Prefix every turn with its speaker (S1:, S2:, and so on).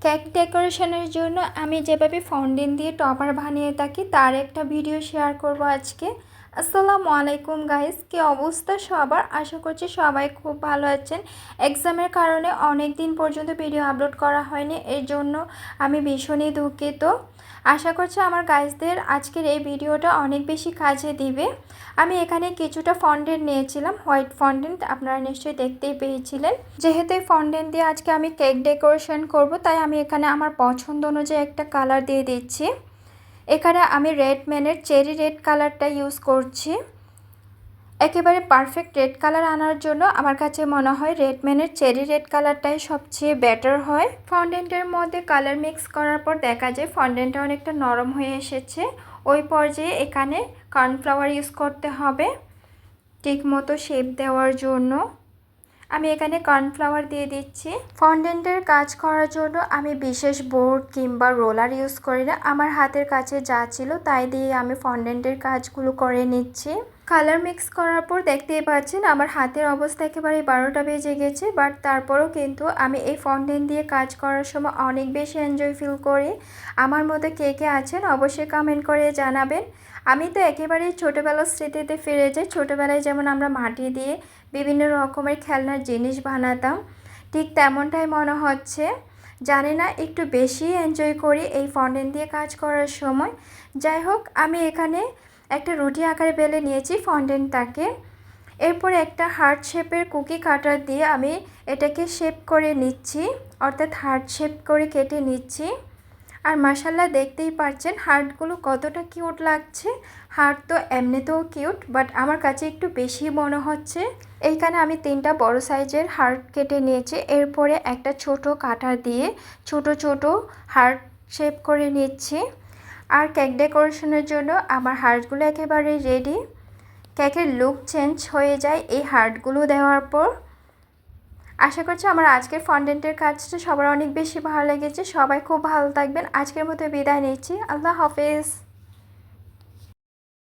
S1: Cake ডেকোরেশনের জন্য আমি যেভাবে ফন্ডিন দিয়ে টপার বানিয়ে থাকি তার একটা ভিডিও শেয়ার করব আজকে। আসসালামু আলাইকুম গাইস, কি অবস্থা সবার? আশা করছি সবাই খুব ভালো আছেন। এক্সামের কারণে অনেক দিন পর্যন্ত ভিডিও আপলোড করা হয়নি, এর জন্য আমি ভীষণই দুঃখিত। আশা করছি আমার গাইসদের আজকের এই ভিডিওটা অনেক বেশি কাজে দিবে। আমি এখানে কিছুটা ফন্ডেন্ট নিয়েছিলাম, হোয়াইট ফন্ডেন্ট, আপনারা নিশ্চয়ই দেখতেই পেয়েছিলেন। যেহেতু এই ফন্ডেন্ট দিয়ে আজকে আমি কেক ডেকোরেশন করব, তাই আমি এখানে আমার পছন্দ অনুযায়ী একটা কালার দিয়ে দিচ্ছি। এখানে আমি রেডম্যানের চেরি রেড কালারটা ইউজ করছি। একেবারে পারফেক্ট রেড কালার আনার জন্য আমার কাছে মনে হয় রেডম্যানের চেরি রেড কালারটাই সবচেয়ে বেটার হয়। ফন্ডেন্টের মধ্যে কালার মিক্স করার পর দেখা যায় ফন্ডেন্টটা অনেকটা নরম হয়ে এসেছে। ওই পর্যায়ে এখানে কর্নফ্লাওয়ার ইউজ করতে হবে ঠিক মতো শেপ দেওয়ার জন্য। আমি এখানে কর্নফ্লাওয়ার দিয়ে দিচ্ছি। ফন্ডেন্টের কাজ করার জন্য আমি বিশেষ বোর্ড কিংবা রোলার ইউজ করি না, আমার হাতের কাছে যা ছিল তাই দিয়ে আমি ফন্ডেন্টের কাজগুলো করে নিচ্ছি। কালার মিক্স করার পর দেখতেই পাচ্ছেন আমার হাতের অবস্থা একেবারে 12টা বেজে গেছে, বাট তারপরেও কিন্তু আমি এই ফন্ডেন্ট দিয়ে কাজ করার সময় অনেক বেশি এনজয় ফিল করি। আমার মতো কে কে আছেন অবশ্যই কমেন্ট করে জানাবেন। আমি তো একেবারেই ছোটোবেলার স্মৃতিতে ফিরে যাই। ছোটোবেলায় যেমন আমরা মাটি দিয়ে বিভিন্ন রকমের খেলনার জিনিস বানাতাম, ঠিক তেমনটাই মনে হচ্ছে। জানি না, একটু বেশি এনজয় করি এই ফন্ডেন্ট দিয়ে কাজ করার সময়। যাই হোক, আমি এখানে একটা রুটি আকারে বেলে নিয়েছি ফন্ডেন্টটাকে। এরপর একটা হার্ট শেপের কুকি কাটার দিয়ে আমি এটাকে শেপ করে নিচ্ছি, অর্থাৎ হার্ট শেপ করে কেটে নিচ্ছি। আর মাশাআল্লাহ দেখতেই পাচ্ছেন হার্টগুলো কতটা কিউট লাগছে। হার্ট তো এমনিতেও কিউট, বাট আমার কাছে একটু বেশি মনে হচ্ছে। এইখানে আমি 3টা বড় সাইজের হার্ট কেটে নিয়েছি। এরপরে একটা ছোট কাটার দিয়ে ছোট ছোট হার্ট শেপ করে নিচ্ছি। আর কেক ডেকোরেশনের জন্য আমার হার্টগুলো একেবারে রেডি। কেকের লুক চেঞ্জ হয়ে যায় এই হার্টগুলো দেওয়ার পর। আশা করছি আমার আজকের ফন্ডেন্টের কাজটা সবার অনেক বেশি ভালো লেগেছে। সবাই খুব ভালো থাকবেন। আজকের মতো বিদায় নিচ্ছি। আল্লাহ হাফেজ।